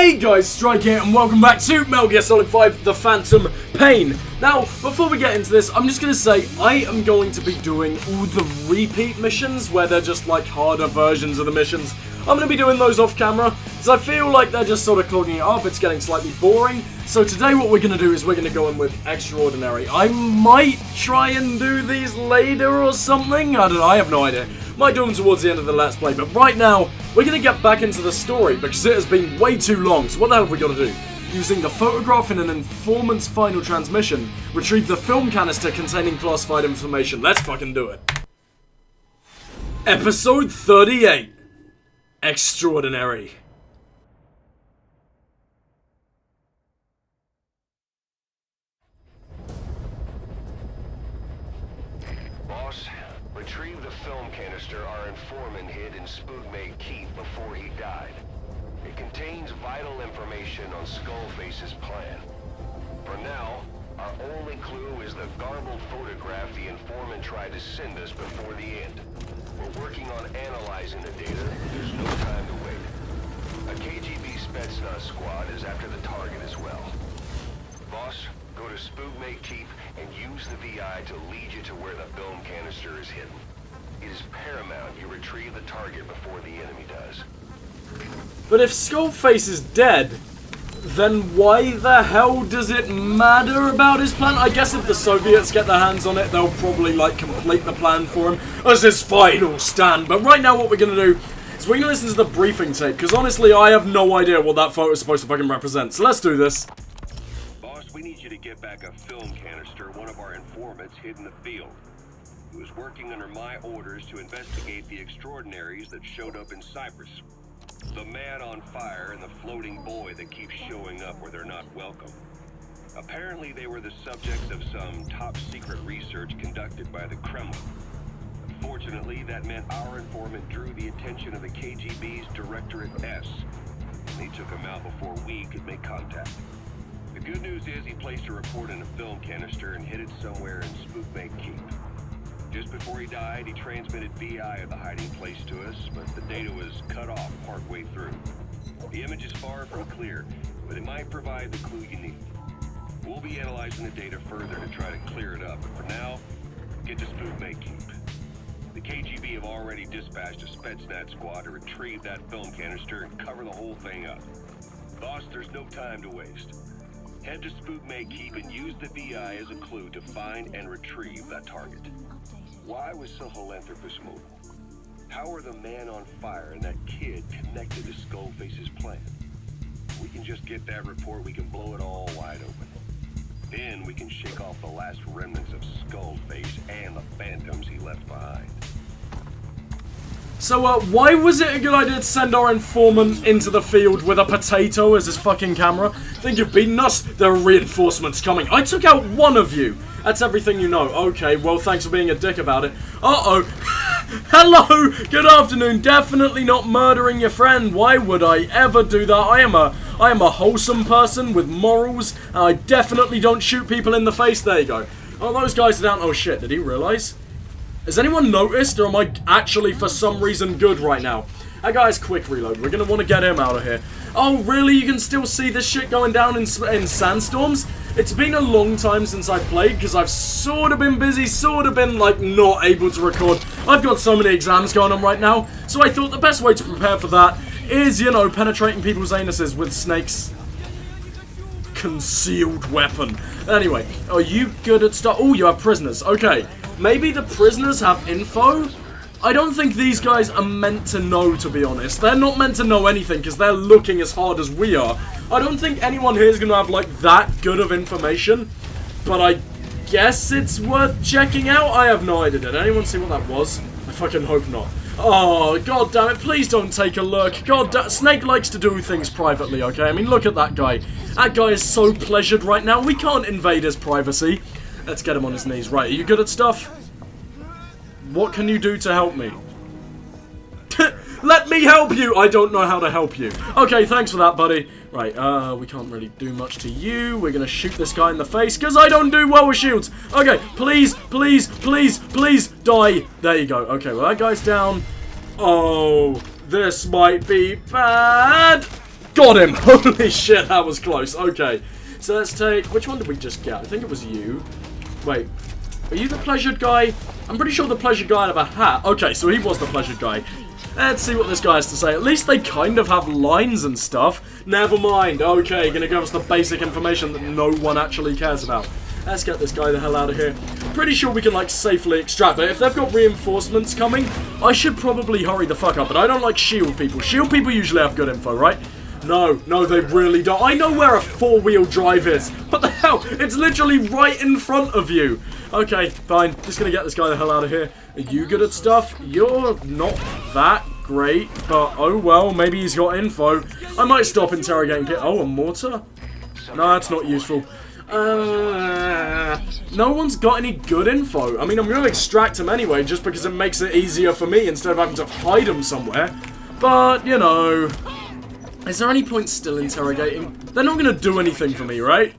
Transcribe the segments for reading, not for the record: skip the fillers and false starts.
Hey guys, Strike here, and welcome back to Metal Gear Solid 5: The Phantom Pain. Now, before we get into this, I'm just going to say I am going to be doing all the repeat missions, where they're just like harder versions of the missions. I'm going to be doing those off camera, because I feel like they're just sort of clogging it up, it's getting slightly boring. So today what we're going to do is we're going to go in with Extraordinary. I might try and do these later or something, I don't know, I have no idea. Might do them towards the end of the Let's Play, but right now, we're going to get back into the story, because it has been way too long, so what the hell have we got to do? Using the photograph in an informant's final transmission, retrieve the film canister containing classified information. Let's fucking do it. Episode 38. Extraordinary. Boss, retrieve the film canister our informant hid in Spookmate Keep before he died. It contains vital information on Skullface's plan. For now, our only clue is the garbled photograph the informant tried to send us before the end. We're working on analyzing the data. There's no time to wait. A KGB Spetsnaz squad is after the target as well. Boss, go to Spookmate Keep and use the VI to lead you to where the film canister is hidden. It is paramount you retrieve the target before the enemy does. But if Skullface is dead, then why the hell does it matter about his plan? I guess if the Soviets get their hands on it, they'll probably, like, complete the plan for him as his final stand. But right now what we're gonna do is we're gonna listen to the briefing tape, because honestly I have no idea what that photo is supposed to fucking represent. So let's do this. Boss, we need you to get back a film canister one of our informants hid in the field. He was working under my orders to investigate the extraordinaries that showed up in Cyprus. The man on fire and the floating boy that keeps showing up where they're not welcome. Apparently they were the subjects of some top-secret research conducted by the Kremlin. Unfortunately, that meant our informant drew the attention of the KGB's Directorate S, and they took him out before we could make contact. The good news is he placed a report in a film canister and hid it somewhere in Spookmate Keep. Just before he died, he transmitted VI of the hiding place to us, but the data was cut off partway through. The image is far from clear, but it might provide the clue you need. We'll be analyzing the data further to try to clear it up, but for now, get to Spookmate Keep. The KGB have already dispatched a Spetsnaz squad to retrieve that film canister and cover the whole thing up. Boss, there's no time to waste. Head to Spookmate Keep and use the VI as a clue to find and retrieve that target. Why was Sahelanthropus mobile? How are the man on fire and that kid connected to Skullface's plan? We can just get that report, we can blow it all wide open. Then we can shake off the last remnants of Skullface and the phantoms he left behind. So, why was it a good idea to send our informant into the field with a potato as his fucking camera? Think you've beaten us? There are reinforcements coming. I took out one of you. That's everything you know. Okay, well, thanks for being a dick about it. Uh-oh. Hello, good afternoon. Definitely not murdering your friend. Why would I ever do that? I am a wholesome person with morals, and I definitely don't shoot people in the face. There you go. Oh, those guys are down. Oh, shit. Did he realize? Has anyone noticed, or am I actually for some reason good right now? That guy's quick reload. We're going to want to get him out of here. Oh, really? You can still see this shit going down in sandstorms? It's been a long time since I've played, because I've sort of been busy, sort of been, like, not able to record. I've got so many exams going on right now, so I thought the best way to prepare for that is, you know, penetrating people's anuses with Snake's concealed weapon. Anyway, are you good at stuff? Oh, you have prisoners. Okay. Maybe the prisoners have info? I don't think these guys are meant to know, to be honest. They're not meant to know anything, because they're looking as hard as we are. I don't think anyone here is going to have, like, that good of information. But I guess it's worth checking out. I have no idea. Did anyone see what that was? I fucking hope not. Oh, god damn it. Please don't take a look. Snake likes to do things privately, okay? I mean, look at that guy. That guy is so pleasured right now. We can't invade his privacy. Let's get him on his knees. Right, are you good at stuff? What can you do to help me? Let me help you! I don't know how to help you. Okay, thanks for that, buddy. Right, we can't really do much to you. We're gonna shoot this guy in the face, because I don't do well with shields. Okay, please, please, please, please, die. There you go. Okay, well, that guy's down. Oh, this might be bad. Got him! Holy shit, that was close. Okay, so let's take... Which one did we just get? I think it was you. Wait, are you the pleasured guy? I'm pretty sure the pleasured guy had a hat. Okay, so he was the pleasured guy. Let's see what this guy has to say. At least they kind of have lines and stuff. Never mind. Okay, gonna give us the basic information that no one actually cares about. Let's get this guy the hell out of here. Pretty sure we can, like, safely extract. But if they've got reinforcements coming, I should probably hurry the fuck up. But I don't like shield people. Shield people usually have good info, right? No, they really don't. I know where a four-wheel drive is. What the hell? It's literally right in front of you. Okay, fine. Just gonna get this guy the hell out of here. Are you good at stuff? You're not that great, but oh well, maybe he's got info. I might stop interrogating it. Oh, a mortar? No, that's not useful. No one's got any good info. I mean, I'm gonna extract him anyway, just because it makes it easier for me instead of having to hide him somewhere. But, you know... Is there any point still interrogating? They're not gonna do anything for me, right?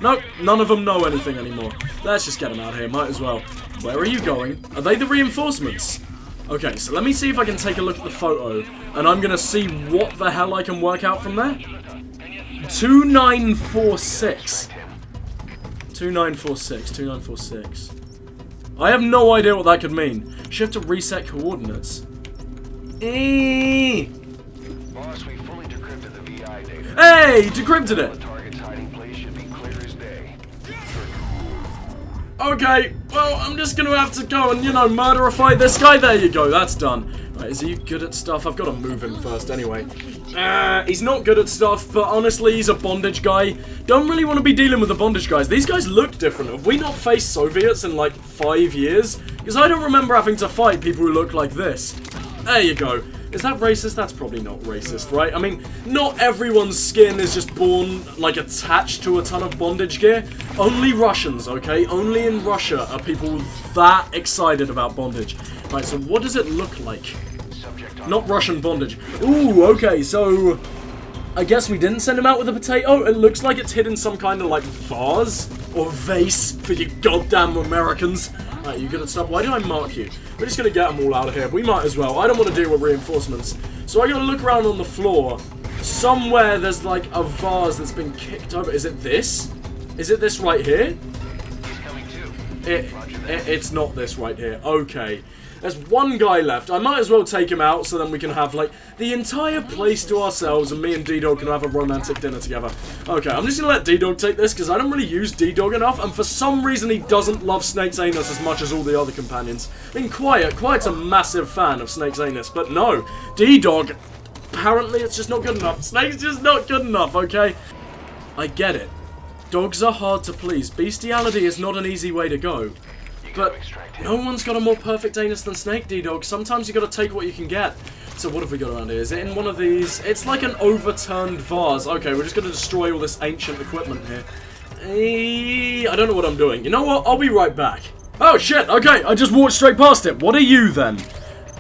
Nope, none of them know anything anymore. Let's just get them out of here, might as well. Where are you going? Are they the reinforcements? Okay, so let me see if I can take a look at the photo, and I'm gonna see what the hell I can work out from there. 2946. 2946. I have no idea what that could mean. Shift to reset coordinates. Boss, we fully decrypted the VI data. Hey, decrypted it. The target's hiding place should be clear as day. Okay, well, I'm just gonna have to go and, you know, murderify this guy. There you go, that's done. Right, is he good at stuff? I've got to move him first anyway. He's not good at stuff, but honestly, he's a bondage guy. Don't really want to be dealing with the bondage guys. These guys look different. Have we not faced Soviets in, like, 5 years? Because I don't remember having to fight people who look like this. There you go. Is that racist? That's probably not racist, right? I mean, not everyone's skin is just born, like, attached to a ton of bondage gear. Only Russians, okay? Only in Russia are people that excited about bondage. Right, so what does it look like? Not Russian bondage. Ooh, okay, so... I guess we didn't send him out with a potato. It looks like it's hid in some kind of, like, vase or vase for you goddamn Americans. Right, you good at stuff? Why did I mark you? We're just gonna get them all out of here. We might as well. I don't want to deal with reinforcements. So I gotta look around on the floor. Somewhere there's, like, a vase that's been kicked over. Is it this? Is it this right here? He's coming too. It's not this right here. Okay. There's one guy left. I might as well take him out so then we can have, like, the entire place to ourselves and me and D-Dog can have a romantic dinner together. Okay, I'm just gonna let D-Dog take this because I don't really use D-Dog enough and for some reason he doesn't love Snake's anus as much as all the other companions. I mean, Quiet's a massive fan of Snake's anus, but no, D-Dog, apparently it's just not good enough. Snake's just not good enough, okay? I get it. Dogs are hard to please. Bestiality is not an easy way to go. But no one's got a more perfect anus than Snake, D-Dog. Sometimes you gotta take what you can get. So what have we got around here? Is it in one of these? It's like an overturned vase. Okay, we're just gonna destroy all this ancient equipment here. I don't know what I'm doing. You know what? I'll be right back. Oh shit, okay, I just walked straight past it. What are you then?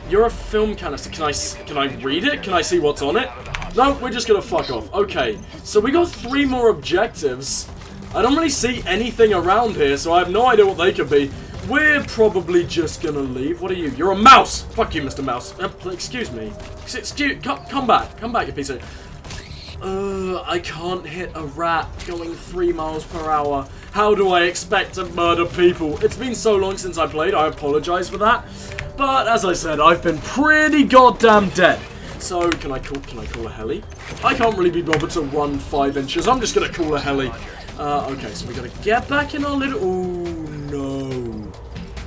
You're a film canister. Can I read it? Can I see what's on it? No, we're just gonna fuck off. Okay, so we got 3 more objectives. I don't really see anything around here, so I have no idea what they could be. We're probably just gonna leave. What are you? You're a mouse! Fuck you, Mr. Mouse. Excuse me. Come back. Come back, you piece of... I can't hit a rat going 3 miles per hour. How do I expect to murder people? It's been so long since I played, I apologize for that. But, as I said, I've been pretty goddamn dead. So, can I call a heli? I can't really be bothered to run 5 inches. I'm just gonna call a heli. Okay, so we gotta get back in our little... Ooh, no.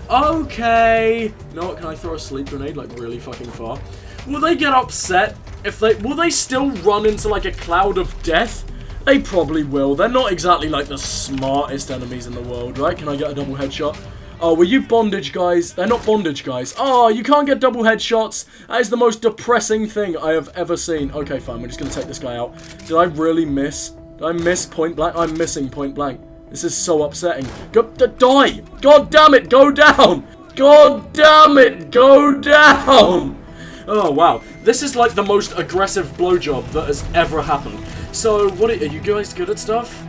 Okay. You know what, can I throw a sleep grenade, like, really fucking far? Will they get upset if they... Will they still run into, like, a cloud of death? They probably will. They're not exactly, like, the smartest enemies in the world, right? Can I get a double headshot? Oh, were you bondage guys? They're not bondage guys. Oh, you can't get double headshots. That is the most depressing thing I have ever seen. Okay, fine. We're just gonna take this guy out. Did I really miss? Did I miss point blank? I'm missing point blank. This is so upsetting. Die! God damn it, go down! God damn it, go down! Oh, wow. This is like the most aggressive blowjob that has ever happened. So, what are you guys good at stuff?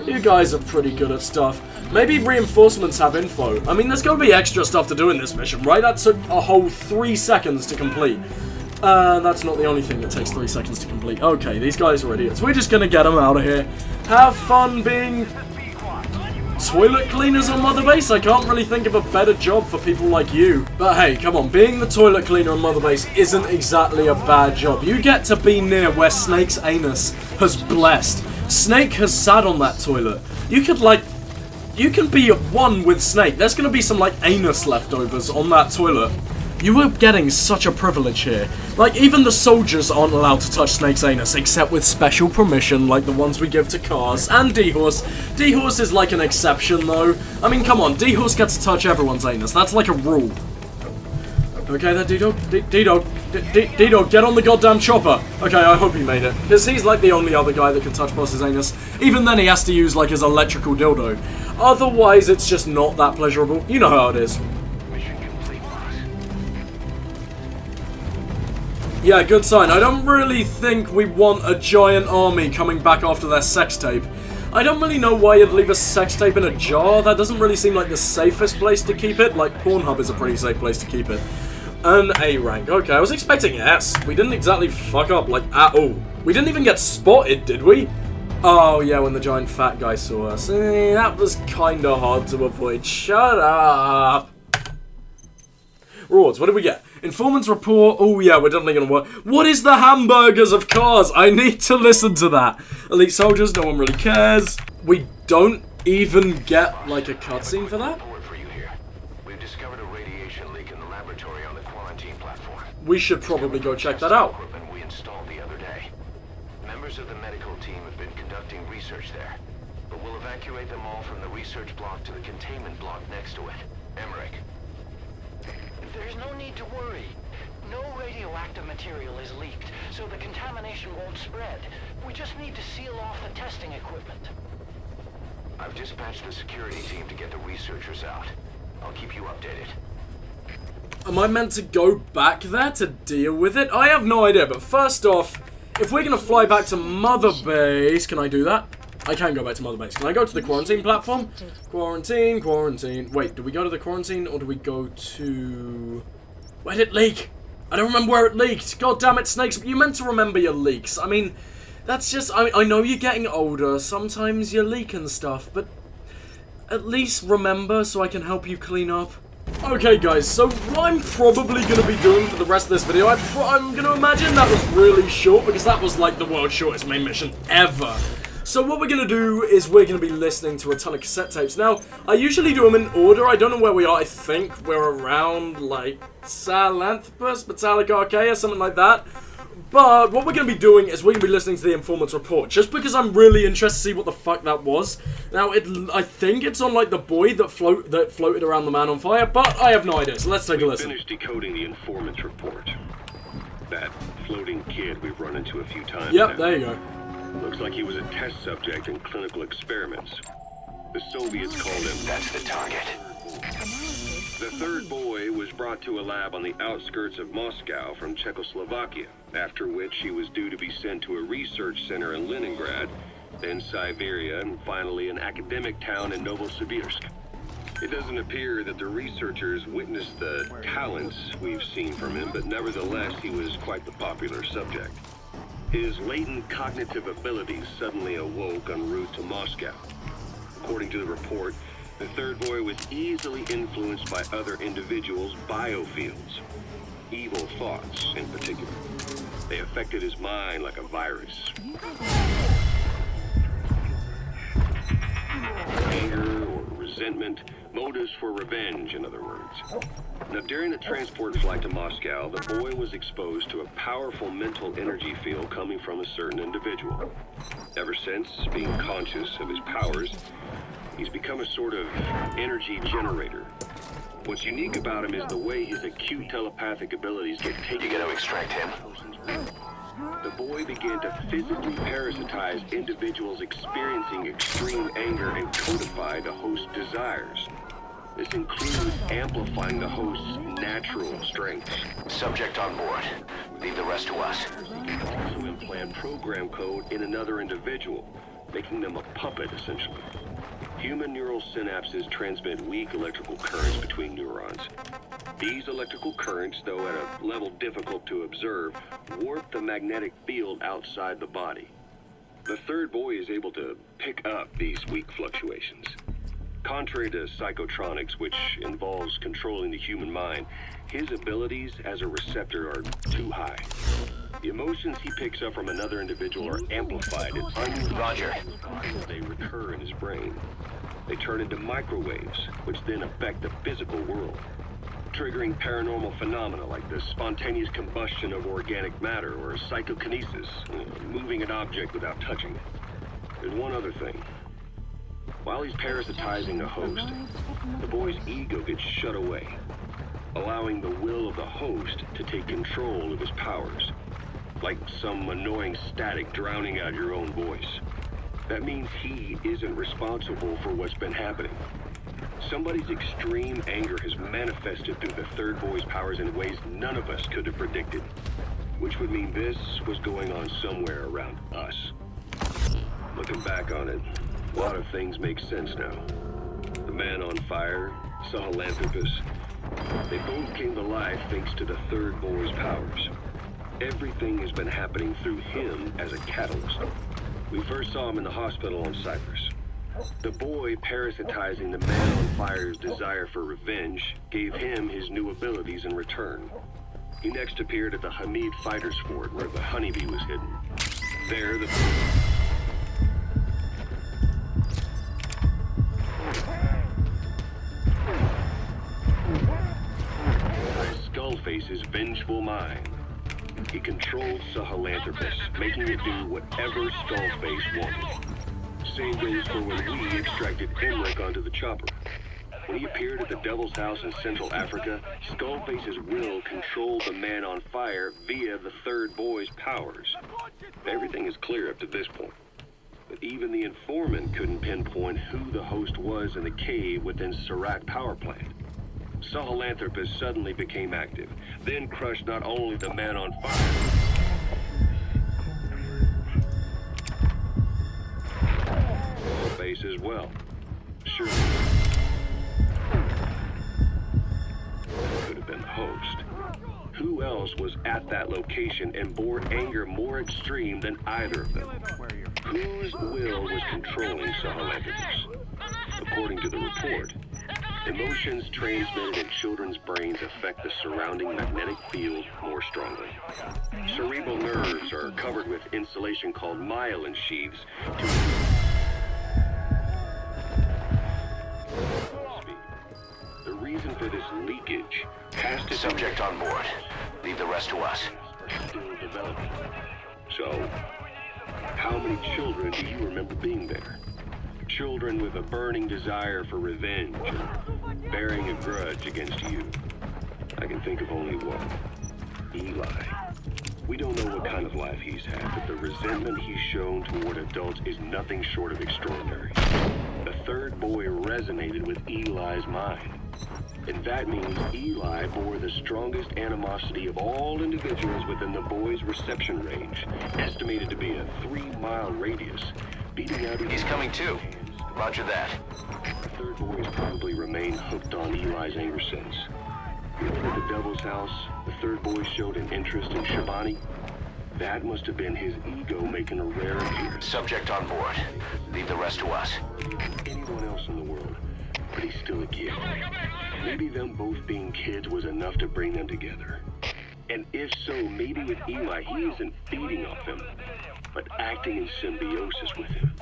You guys are pretty good at stuff. Maybe reinforcements have info. I mean, there's gotta be extra stuff to do in this mission, right? That took a whole 3 seconds to complete. That's not the only thing that takes 3 seconds to complete. Okay, these guys are idiots. We're just gonna get them out of here. Have fun being toilet cleaners on Mother Base. I can't really think of a better job for people like you. But hey, come on, being the toilet cleaner on Mother Base isn't exactly a bad job. You get to be near where Snake's anus has blessed. Snake has sat on that toilet. You can be one with Snake. There's gonna be some, like, anus leftovers on that toilet. You are getting such a privilege here. Like, even the soldiers aren't allowed to touch Snake's anus, except with special permission, like the ones we give to Cars and D-Horse. D-Horse is like an exception, though. I mean, come on, D-Horse gets to touch everyone's anus. That's like a rule. Okay, then, D-Dog, D-Dog, get on the goddamn chopper. Okay, I hope he made it, because he's like the only other guy that can touch Boss's anus. Even then, he has to use, like, his electrical dildo. Otherwise, it's just not that pleasurable. You know how it is. Yeah, good sign. I don't really think we want a giant army coming back after their sex tape. I don't really know why you'd leave a sex tape in a jar. That doesn't really seem like the safest place to keep it. Like, Pornhub is a pretty safe place to keep it. An A rank. Okay, I was expecting S. We didn't exactly fuck up, like, at all. We didn't even get spotted, did we? Oh, yeah, when the giant fat guy saw us. That was kinda hard to avoid. Shut up. Rewards, what did we get? Informant's report. Oh yeah, we're definitely gonna work. What is the hamburgers of Cars? I need to listen to that. Elite soldiers, no one really cares. We don't even get like a cutscene for that? We've discovered a radiation leak in the laboratory on the quarantine platform. We should probably go check that out. We installed the other day. Members of the medical team have been conducting research there, but we'll evacuate them all from the research block to the containment block next to it. Emmerich. There's no need to worry. No radioactive material is leaked, so the contamination won't spread. We just need to seal off the testing equipment. I've dispatched the security team to get the researchers out. I'll keep you updated. Am I meant to go back there to deal with it? I have no idea, but first off, if we're gonna fly back to Mother Base, can I do that? I can go back to Mother Base. Can I go to the quarantine platform? Quarantine. Wait, do we go to the quarantine or do we go to... Where did it leak? I don't remember where it leaked. God damn it, Snakes. You meant to remember your leaks. I mean, that's just... I know you're getting older. Sometimes you leak and stuff, but at least remember so I can help you clean up. Okay, guys, so what I'm probably going to be doing for the rest of this video, I'm going to imagine that was really short because that was like the world's shortest main mission ever. So what we're going to do is we're going to be listening to a ton of cassette tapes. Now, I usually do them in order. I don't know where we are. I think we're around, like, Salanthropus, Metallic Archaea, something like that. But what we're going to be doing is we're going to be listening to the informant's report, just because I'm really interested to see what the fuck that was. Now, I think it's on, like, the buoy that floated around the man on fire, but I have no idea, so let's take a listen. We finished decoding the informant's report. That floating kid we've run into a few times Yep, now. there you go. Looks like he was a test subject in clinical experiments. The Soviets called him... That's the target. The third boy was brought to a lab on the outskirts of Moscow from Czechoslovakia, after which he was due to be sent to a research center in Leningrad, then Siberia, and finally an academic town in Novosibirsk. It doesn't appear that the researchers witnessed the talents we've seen from him, but nevertheless he was quite the popular subject. His latent cognitive abilities suddenly awoke en route to Moscow. According to the report, the third boy was easily influenced by other individuals' biofields. Evil thoughts, in particular. They affected his mind like a virus. Anger or resentment, motives for revenge, in other words. Now, during the transport flight to Moscow, the boy was exposed to a powerful mental energy field coming from a certain individual. Ever since, being conscious of his powers, he's become a sort of energy generator. What's unique about him is the way his acute telepathic abilities get taken. You gotta extract him. The boy began to physically parasitize individuals experiencing extreme anger and codify the host's desires. This includes amplifying the host's natural strengths. Subject on board. Leave the rest to us. He can also implant program code in another individual, making them a puppet, essentially. Human neural synapses transmit weak electrical currents between neurons. These electrical currents, though at a level difficult to observe, warp the magnetic field outside the body. The third boy is able to pick up these weak fluctuations. Contrary to psychotronics, which involves controlling the human mind, his abilities as a receptor are too high. The emotions he picks up from another individual are amplified and Roger. as they recur in his brain. They turn into microwaves, which then affect the physical world, triggering paranormal phenomena like the spontaneous combustion of organic matter or psychokinesis, moving an object without touching it. There's one other thing. While he's parasitizing the host, the boy's ego gets shut away, allowing the will of the host to take control of his powers, like some annoying static drowning out your own voice. That means he isn't responsible for what's been happening. Somebody's extreme anger has manifested through the third boy's powers in ways none of us could have predicted, which would mean this was going on somewhere around us. Looking back on it, a lot of things make sense now. The man on fire, Sahelanthropus, they both came to life thanks to the third boy's powers. Everything has been happening through him as a catalyst. We first saw him in the hospital on Cyprus. The boy parasitizing the man on fire's desire for revenge gave him his new abilities in return. He next appeared at the Hamid Fighters Fort where the honeybee was hidden. There, the Skullface's vengeful mind. He controlled Sahelanthropus, making it do whatever Skullface wanted. Same goes for when we extracted Emmerich onto the chopper. When he appeared at the Devil's House in Central Africa, Skullface's will controlled the man on fire via the third boy's powers. Everything is clear up to this point. But even the informant couldn't pinpoint who the host was in the cave within Serac power plant. Sahelanthropus suddenly became active, then crushed not only the man on fire, face as well. Sure, could have been the host. Who else was at that location and bore anger more extreme than either of them? Whose will was controlling Sahelanthropus? According to the report, emotions transmitted in children's brains affect the surrounding magnetic field more strongly. Cerebral nerves are covered with insulation called myelin sheaths to the reason for this leakage has to Subject on board. Leave the rest to us. still developing. So, how many children do you remember being there? Children with a burning desire for revenge or bearing a grudge against you. I can think of only one. Eli. We don't know what kind of life he's had, but the resentment he's shown toward adults is nothing short of extraordinary. The third boy resonated with Eli's mind. And that means Eli bore the strongest animosity of all individuals within the boy's reception range, estimated to be a 3-mile radius, beating out... He's coming too. Roger that. The third boy has probably remained hooked on Eli's anger since. At the Devil's House, the third boy showed an interest in Shabani. That must have been his ego making a rare appearance. Subject on board. Leave the rest to us. Anyone else in the world, but he's still a kid. Maybe them both being kids was enough to bring them together. And if so, maybe with Eli, he isn't feeding off him, but acting in symbiosis with him.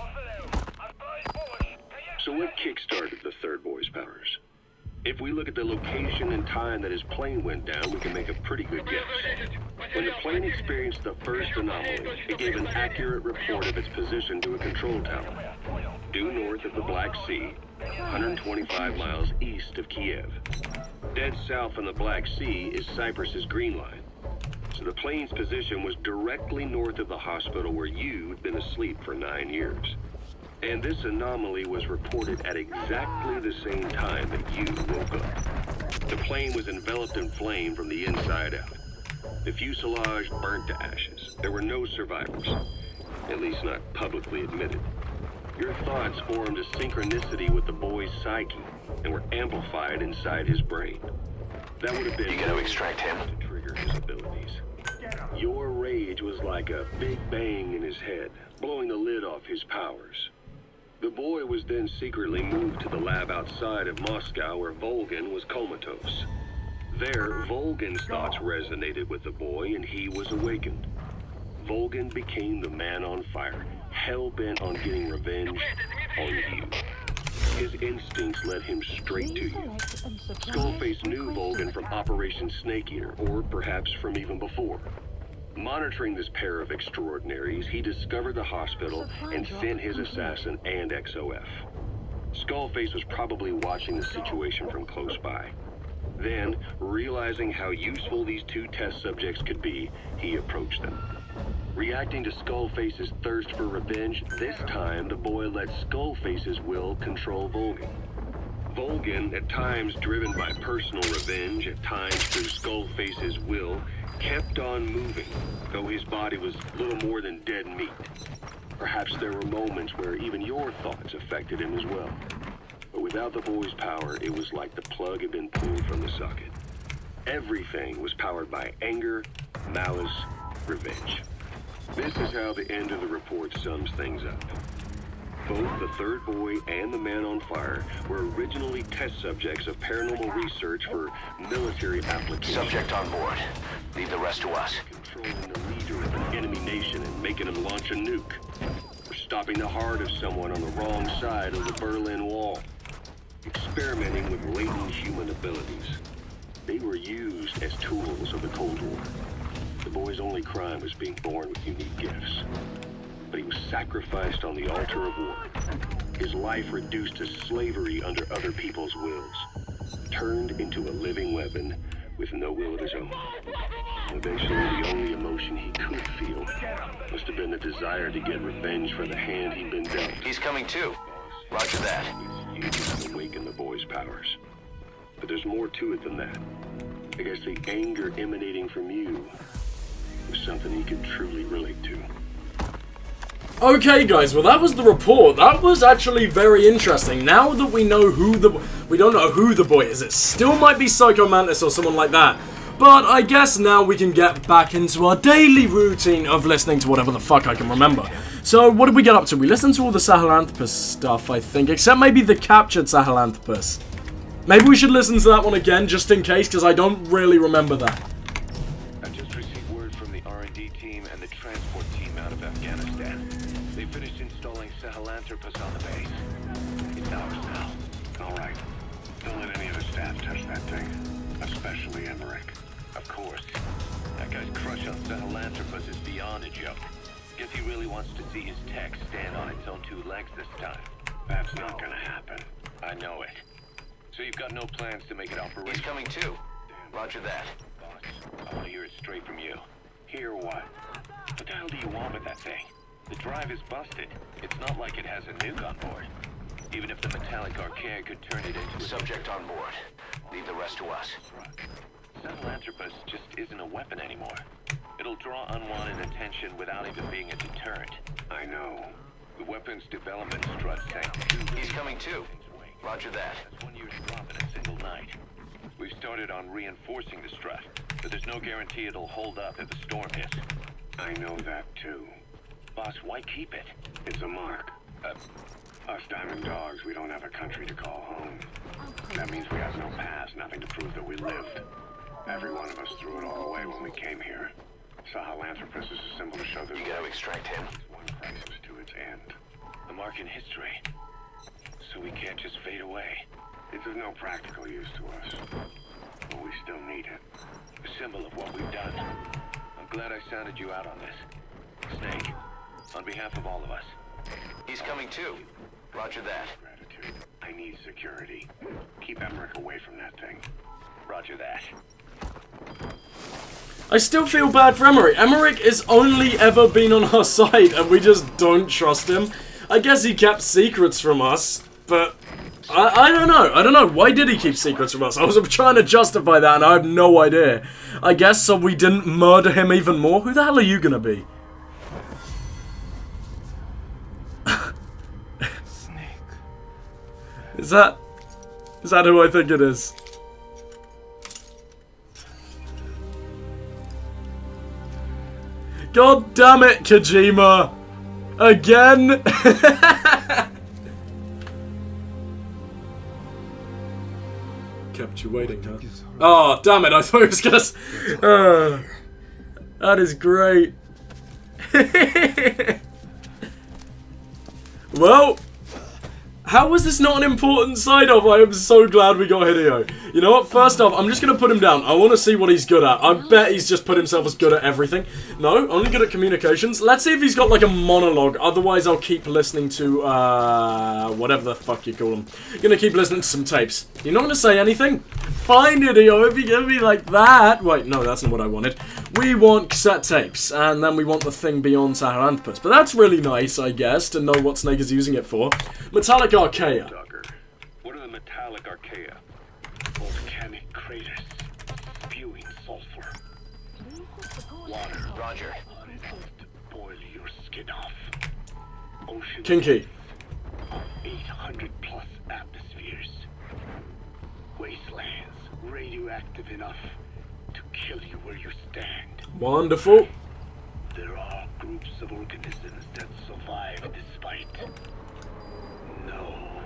So what kick-started the third boy's powers? If we look at the location and time that his plane went down, we can make a pretty good guess. When the plane experienced the first anomaly, it gave an accurate report of its position to a control tower, due north of the Black Sea, 125 miles east of Kiev. Dead south on the Black Sea is Cyprus's Green Line. So the plane's position was directly north of the hospital where you'd been asleep for 9 years. And this anomaly was reported at exactly the same time that you woke up. The plane was enveloped in flame from the inside out. The fuselage burnt to ashes. There were no survivors, at least not publicly admitted. Your thoughts formed a synchronicity with the boy's psyche and were amplified inside his brain. That would have been... You gotta extract him. ...to trigger his abilities. Your rage was like a big bang in his head, blowing the lid off his powers. The boy was then secretly moved to the lab outside of Moscow where Volgin was comatose. There, Volgin's thoughts resonated with the boy and he was awakened. Volgin became the man on fire, hell-bent on getting revenge on you. His instincts led him straight to you. Skullface knew Volgin from Operation Snake Eater, or perhaps from even before. Monitoring this pair of extraordinaries, he discovered the hospital and sent his assassin and XOF. Skullface was probably watching the situation from close by. Then, realizing how useful these two test subjects could be, he approached them. Reacting to Skullface's thirst for revenge, this time the boy let Skullface's will control Volgin. Volgin, at times driven by personal revenge, at times through Skullface's will, kept on moving, though his body was little more than dead meat. Perhaps there were moments where even your thoughts affected him as well. But without the boy's power, it was like the plug had been pulled from the socket. Everything was powered by anger, malice, revenge. This is how the end of the report sums things up. Both the third boy and the man on fire were originally test subjects of paranormal research for military applications. Subject on board. Leave the rest to us. Controlling the leader of an enemy nation and making him launch a nuke. Or stopping the heart of someone on the wrong side of the Berlin Wall. Experimenting with latent human abilities. They were used as tools of the Cold War. The boy's only crime was being born with unique gifts. But he was sacrificed on the altar of war. His life reduced to slavery under other people's wills. Turned into a living weapon with no will of his own. Eventually, the only emotion he could feel must have been the desire to get revenge for the hand he'd been dealt. He's coming too. Roger that. You to awaken the boy's powers. But there's more to it than that. I guess the anger emanating from you was something he could truly relate to. Okay guys, well that was the report. That was actually very interesting. Now that we know we don't know who the boy is. It still might be Psycho Mantis or someone like that. But I guess now we can get back into our daily routine of listening to whatever the fuck I can remember. So what did we get up to? We listened to all the Sahelanthropus stuff, I think, except maybe the captured Sahelanthropus. Maybe we should listen to that one again just in case, because I don't really remember that. I just received word from the R&D team and the transport team out of Afghanistan. They finished installing Sahelanthropus on the base. It's ours now. All right. Don't let any of the staff touch that thing. Especially Emmerich. Of course. That guy's crush on Sahelanthropus is beyond a joke. Guess he really wants to see his tech stand on its own two legs this time. That's not gonna happen. I know it. So you've got no plans to make it operational? He's coming too. Roger that. Boss, I want to hear it straight from you. Hear what? What the hell do you want with that thing? The drive is busted. It's not like it has a nuke on board. Even if the metallic archaea could turn it into a... Subject on board. Leave the rest to us. Sahelanthropus just isn't a weapon anymore. It'll draw unwanted attention without even being a deterrent. I know. The weapons development strut sank. He's coming too. Roger that. That's 1 year's drop in a single night. We've started on reinforcing the strut, but there's no guarantee it'll hold up if a storm hits. I know that too. Boss, why keep it? It's a mark. Us diamond dogs, we don't have a country to call home. That means we have no past, nothing to prove that we lived. Every one of us threw it all away when we came here. Sahelanthropus is a symbol to show that You gotta extract him. one crisis to its end. A mark in history. So we can't just fade away. It's of no practical use to us. But we still need it. A symbol of what we've done. I'm glad I sounded you out on this. Snake, on behalf of all of us. He's coming too. Roger that. Gratitude. I need security. Keep Emmerich away from that thing. Roger that. I still feel bad for Emmerich. Emmerich has only ever been on our side and we just don't trust him. I guess he kept secrets from us, but I don't know. I don't know. Why did he keep secrets from us? I was trying to justify that and I have no idea. I guess so we didn't murder him even more. Who the hell are you gonna be? Snake. Is that who I think it is? God damn it, Kojima! Again? Kept you waiting, huh? Oh, damn it, I thought it was gonna... that is great. Well... How was this not an important side of? I am so glad we got Hideo. You know what? First off, I'm just going to put him down. I want to see what he's good at. I bet he's just put himself as good at everything. No, only good at communications. Let's see if he's got like a monologue. Otherwise, I'll keep listening to, whatever the fuck you call them. Gonna keep listening to some tapes. You're not going to say anything? Fine, Hideo, if you give me like that. Wait, no, that's not what I wanted. We want cassette tapes, and then we want the thing beyond Sahelanthropus. But that's really nice, I guess, to know what Snake is using it for. Metallic Archaea. Duggar, what are the metallic archaea? Volcanic craters, spewing sulfur. Water, Roger. enough to boil your skin off. Ocean Kinky. 800 plus atmospheres. Wastelands, radioactive enough to kill you where you stand. Wonderful. There are groups of organisms that survive despite. No.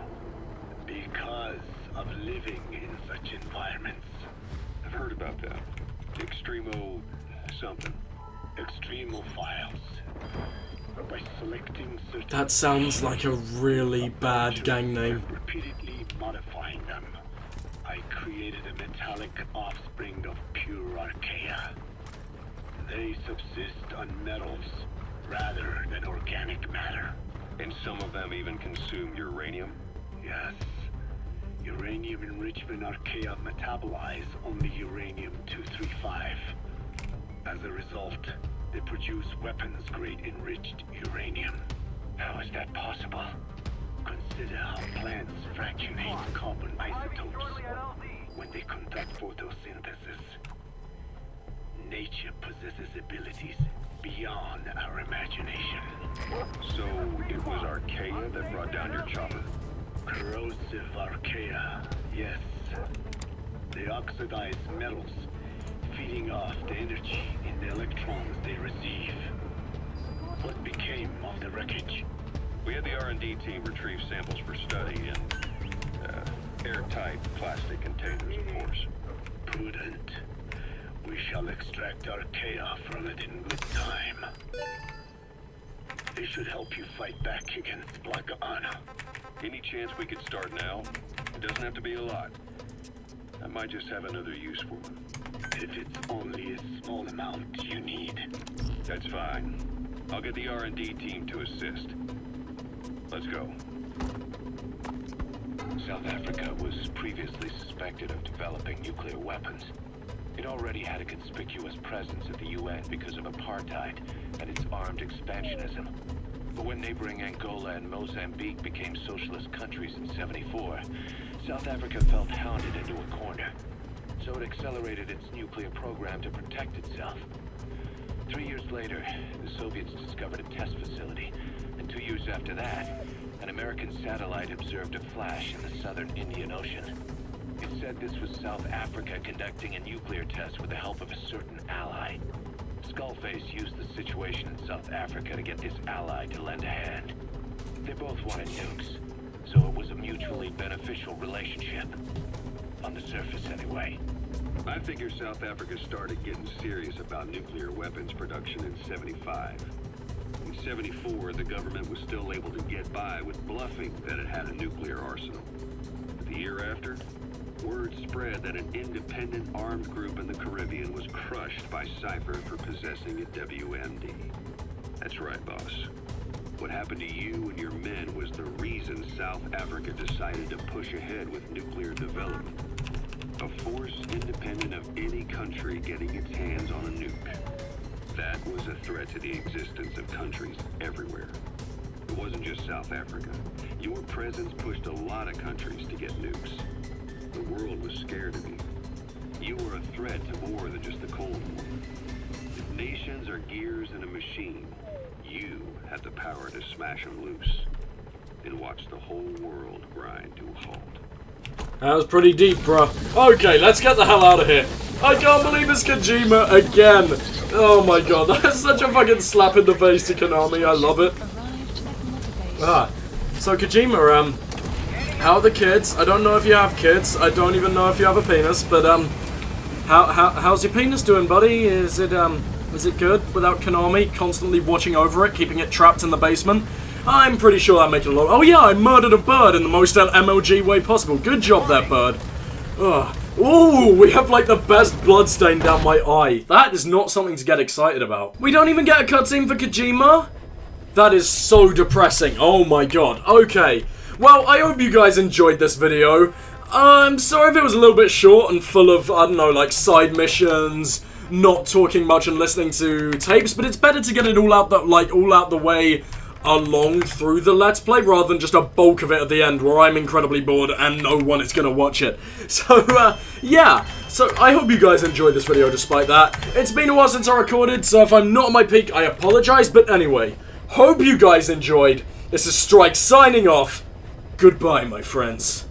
Because of living in such environments. I've heard about that. Extremo... something. Extremophiles. By selecting certain... That sounds like a really bad gang name. and repeatedly modifying them, I created a metallic offspring of pure archaea. They subsist on metals rather than organic matter. And some of them even consume uranium? Yes. Uranium enrichment archaea metabolize only uranium-235. As a result, they produce weapons-grade enriched uranium. How is that possible? Consider how plants fractionate carbon isotopes when they conduct photosynthesis. Nature possesses abilities beyond our imagination. So, it was archaea that brought down your chopper? Corrosive archaea, yes. They oxidize metals, feeding off the energy in the electrons they receive. What became of the wreckage? We had the R&D team retrieve samples for study in airtight plastic containers, of course. Prudent. We shall extract archaea from it in good time. They should help you fight back against Black Anna. Any chance we could start now? It doesn't have to be a lot. I might just have another use for them. If it's only a small amount you need. That's fine. I'll get the R&D team to assist. Let's go. South Africa was previously suspected of developing nuclear weapons. It already had a conspicuous presence at the UN because of apartheid and its armed expansionism. But when neighboring Angola and Mozambique became socialist countries in '74, South Africa felt hounded into a corner. So it accelerated its nuclear program to protect itself. 3 years later, the Soviets discovered a test facility, and 2 years after that, an American satellite observed a flash in the southern Indian Ocean. It said this was South Africa conducting a nuclear test with the help of a certain ally. Skullface used the situation in South Africa to get this ally to lend a hand. They both wanted nukes, so it was a mutually beneficial relationship. On the surface, anyway. I figure South Africa started getting serious about nuclear weapons production in '75. In '74, the government was still able to get by with bluffing that it had a nuclear arsenal. But the year after, word spread that an independent armed group in the Caribbean was crushed by Cypher for possessing a WMD. That's right, boss. What happened to you and your men was the reason South Africa decided to push ahead with nuclear development. A force independent of any country getting its hands on a nuke. That was a threat to the existence of countries everywhere. It wasn't just South Africa. Your presence pushed a lot of countries to get nukes. The world was scared of you. You were a threat to more than just the Cold War. If nations are gears in a machine, you had the power to smash them loose and watch the whole world grind to a halt. That was pretty deep, bro. Okay, let's get the hell out of here. I can't believe it's Kojima again. Oh my god, that's such a fucking slap in the face to Konami. I love it. So Kojima, how are the kids? I don't know if you have kids. I don't even know if you have a penis, but how's your penis doing, buddy? Is it good without Konami constantly watching over it, keeping it trapped in the basement? I'm pretty sure that makes it a lot. Oh yeah, I murdered a bird in the most MLG way possible. Good job there, bird. Ugh. Ooh, we have like the best bloodstain down my eye. That is not something to get excited about. We don't even get a cutscene for Kojima? That is so depressing. Oh my god. Okay. Well, I hope you guys enjoyed this video. I'm sorry if it was a little bit short and full of, I don't know, like side missions, not talking much and listening to tapes, but it's better to get it all out the way along through the Let's Play rather than just a bulk of it at the end where I'm incredibly bored and no one is going to watch it. So, yeah. So, I hope you guys enjoyed this video despite that. It's been a while since I recorded, so if I'm not at my peak, I apologize. But anyway, hope you guys enjoyed. This is Strike signing off. Goodbye, my friends.